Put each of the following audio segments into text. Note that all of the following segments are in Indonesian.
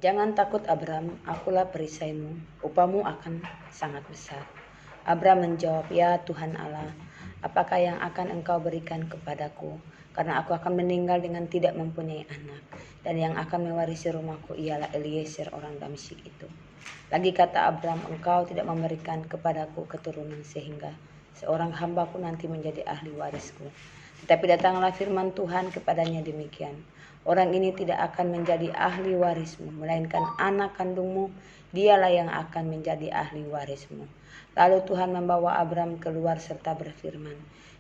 Jangan takut Abram, akulah perisaimu, upamu akan sangat besar. Abram menjawab, ya Tuhan Allah, apakah yang akan engkau berikan kepadaku? Karena aku akan meninggal dengan tidak mempunyai anak, dan yang akan mewarisi rumahku ialah Eliezer orang Damsyik itu. Lagi kata Abram, engkau tidak memberikan kepadaku keturunan sehingga seorang hambaku nanti menjadi ahli warisku. Tetapi datanglah firman Tuhan kepadanya demikian, orang ini tidak akan menjadi ahli warismu, melainkan anak kandungmu, dialah yang akan menjadi ahli warismu. Lalu Tuhan membawa Abram keluar serta berfirman,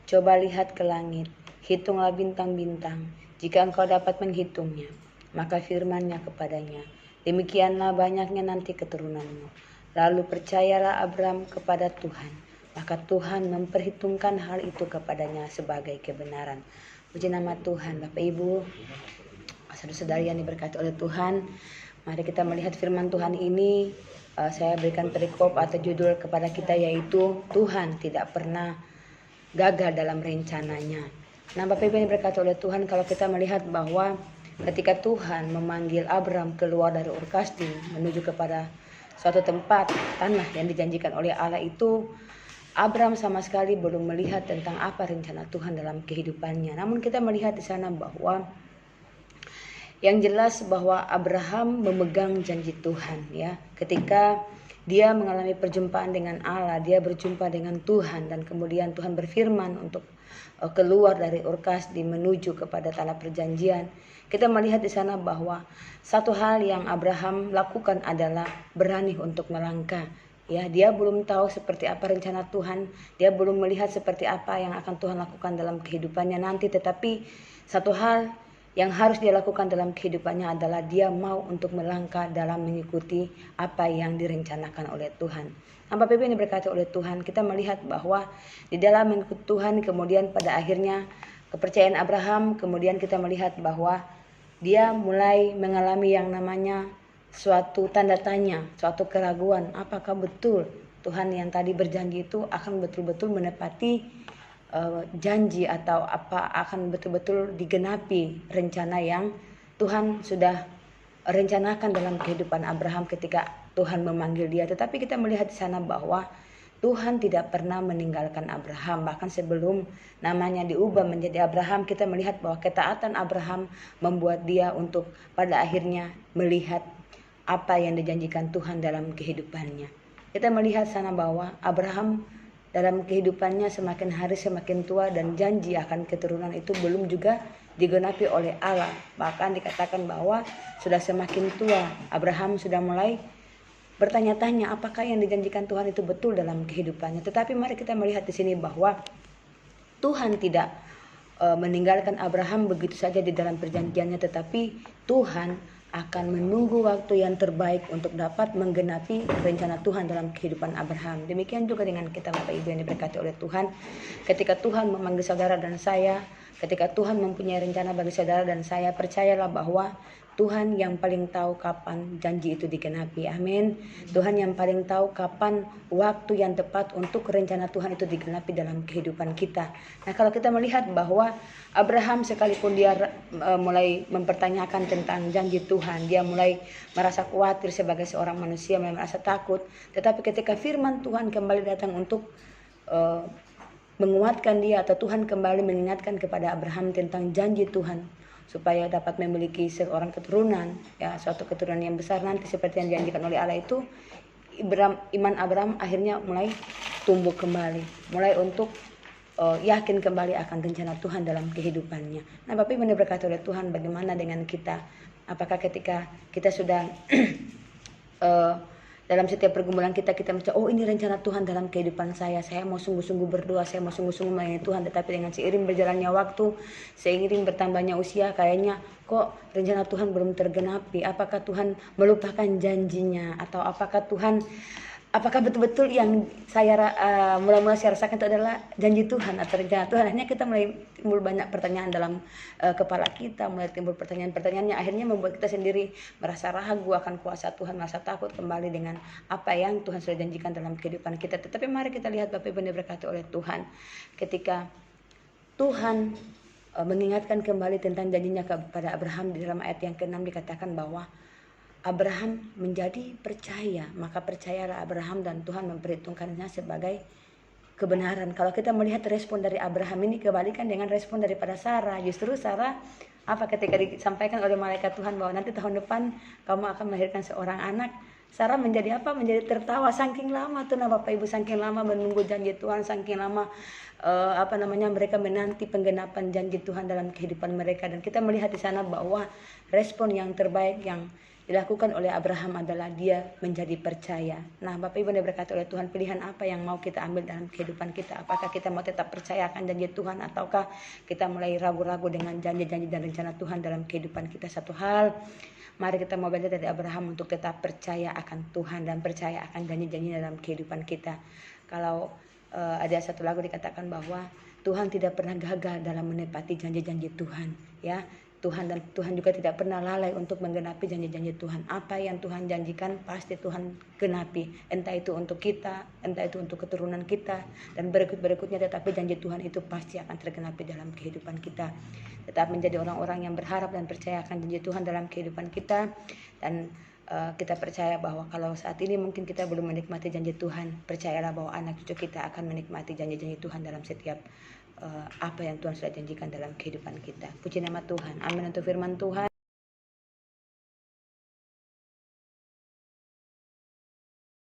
coba lihat ke langit, hitunglah bintang-bintang, jika engkau dapat menghitungnya. Maka firman-Nya kepadanya, demikianlah banyaknya nanti keturunanmu. Lalu percayalah Abram kepada Tuhan, maka Tuhan memperhitungkan hal itu kepadanya sebagai kebenaran. Puji nama Tuhan. Bapak Ibu, saudara-saudari yang diberkati oleh Tuhan, mari kita melihat firman Tuhan ini. Saya berikan perikop atau judul kepada kita, yaitu Tuhan tidak pernah gagal dalam rencananya. Nah, Bapak Ibu yang diberkati oleh Tuhan, kalau kita melihat bahwa ketika Tuhan memanggil Abram keluar dari Ur Kasdim menuju kepada suatu tempat tanah yang dijanjikan oleh Allah itu, Abram sama sekali belum melihat tentang apa rencana Tuhan dalam kehidupannya. Namun kita melihat di sana bahwa yang jelas bahwa Abraham memegang janji Tuhan, ya. Ketika dia mengalami perjumpaan dengan Allah, dia berjumpa dengan Tuhan, dan kemudian Tuhan berfirman untuk keluar dari Ur Kasdim menuju kepada tanah perjanjian. Kita melihat di sana bahwa satu hal yang Abraham lakukan adalah berani untuk melangkah. Ya, dia belum tahu seperti apa rencana Tuhan, dia belum melihat seperti apa yang akan Tuhan lakukan dalam kehidupannya nanti, tetapi satu hal yang harus dia lakukan dalam kehidupannya adalah dia mau untuk melangkah dalam mengikuti apa yang direncanakan oleh Tuhan. Nah, Bapak Ibu yang diberkati oleh Tuhan, kita melihat bahwa di dalam mengikuti Tuhan, kemudian pada akhirnya kepercayaan Abraham, kemudian kita melihat bahwa dia mulai mengalami yang namanya suatu tanda tanya, suatu keraguan, apakah betul Tuhan yang tadi berjanji itu akan betul-betul menepati janji, atau apa akan betul-betul digenapi rencana yang Tuhan sudah rencanakan dalam kehidupan Abraham ketika Tuhan memanggil dia. Tetapi kita melihat di sana bahwa Tuhan tidak pernah meninggalkan Abraham. Bahkan sebelum namanya diubah menjadi Abraham, kita melihat bahwa ketaatan Abraham membuat dia untuk pada akhirnya melihat apa yang dijanjikan Tuhan dalam kehidupannya. Kita melihat sana bahwa Abraham dalam kehidupannya semakin hari semakin tua, dan janji akan keturunan itu belum juga digenapi oleh Allah. Bahkan dikatakan bahwa sudah semakin tua, Abraham sudah mulai bertanya-tanya apakah yang dijanjikan Tuhan itu betul dalam kehidupannya. Tetapi mari kita melihat di sini bahwa Tuhan tidak meninggalkan Abraham begitu saja di dalam perjanjiannya, tetapi Tuhan akan menunggu waktu yang terbaik untuk dapat menggenapi rencana Tuhan dalam kehidupan Abraham. Demikian juga dengan kita, Bapak Ibu yang diberkati oleh Tuhan. Ketika Tuhan memanggil saudara dan saya, ketika Tuhan mempunyai rencana bagi saudara dan saya, percayalah bahwa Tuhan yang paling tahu kapan janji itu digenapi. Amin. Tuhan yang paling tahu kapan waktu yang tepat untuk rencana Tuhan itu digenapi dalam kehidupan kita. Nah, kalau kita melihat bahwa Abraham sekalipun dia mulai mempertanyakan tentang janji Tuhan, dia mulai merasa khawatir sebagai seorang manusia, merasa takut. Tetapi ketika firman Tuhan kembali datang untuk menguatkan dia, atau Tuhan kembali mengingatkan kepada Abraham tentang janji Tuhan supaya dapat memiliki seorang keturunan, ya, suatu keturunan yang besar nanti seperti yang dijanjikan oleh Allah itu, iman Abraham akhirnya mulai tumbuh kembali, mulai untuk yakin kembali akan rencana Tuhan dalam kehidupannya. Nah, Bapak Ibu diberkati oleh Tuhan, bagaimana dengan kita? Apakah ketika kita sudah dalam setiap pergumulan kita merasa, oh ini rencana Tuhan dalam kehidupan saya mau sungguh-sungguh berdoa, saya mau sungguh-sungguh melayani Tuhan, tetapi dengan seiring berjalannya waktu, seiring bertambahnya usia, kayaknya kok rencana Tuhan belum tergenapi. Apakah Tuhan melupakan janjinya, atau apakah betul-betul yang saya mula-mula saya rasakan itu adalah janji Tuhan atau rencana Tuhan? Akhirnya kita mulai timbul banyak pertanyaan dalam kepala kita, mulai timbul pertanyaan-pertanyaannya, akhirnya membuat kita sendiri merasa ragu akan kuasa Tuhan, merasa takut kembali dengan apa yang Tuhan sudah janjikan dalam kehidupan kita. Tetapi mari kita lihat, Bapak Ibu yang diberkati oleh Tuhan, ketika Tuhan mengingatkan kembali tentang janjinya kepada Abraham, di dalam ayat yang ke-6 dikatakan bahwa Abraham menjadi percaya, maka percayalah Abraham dan Tuhan memperhitungkannya sebagai kebenaran. Kalau kita melihat respon dari Abraham ini kebalikan dengan respon daripada Sarah. Justru Sarah ketika disampaikan oleh malaikat Tuhan bahwa nanti tahun depan kamu akan melahirkan seorang anak, Sarah menjadi menjadi tertawa. Saking lama tuh Bapak Ibu, saking lama menunggu janji Tuhan, saking lama mereka menanti penggenapan janji Tuhan dalam kehidupan mereka. Dan kita melihat di sana bahwa respon yang terbaik yang dilakukan oleh Abraham adalah dia menjadi percaya. Nah, Bapak Ibu yang berkata oleh Tuhan, pilihan apa yang mau kita ambil dalam kehidupan kita? Apakah kita mau tetap percaya akan janji Tuhan, ataukah kita mulai ragu-ragu dengan janji-janji dan rencana Tuhan dalam kehidupan kita? Satu hal, mari kita mau belajar dari Abraham untuk tetap percaya akan Tuhan dan percaya akan janji-janji dalam kehidupan kita. Kalau ada satu lagu dikatakan bahwa Tuhan tidak pernah gagal dalam menepati janji-janji Tuhan, ya. Tuhan juga tidak pernah lalai untuk menggenapi janji-janji Tuhan. Apa yang Tuhan janjikan pasti Tuhan genapi. Entah itu untuk kita, entah itu untuk keturunan kita, dan berikutnya, tetapi janji Tuhan itu pasti akan tergenapi dalam kehidupan kita. Tetap menjadi orang-orang yang berharap dan percaya akan janji Tuhan dalam kehidupan kita. Dan kita percaya bahwa kalau saat ini mungkin kita belum menikmati janji Tuhan, percayalah bahwa anak cucu kita akan menikmati janji-janji Tuhan dalam setiap apa yang Tuhan sudah janjikan dalam kehidupan kita. Puji nama Tuhan. Amin untuk firman Tuhan.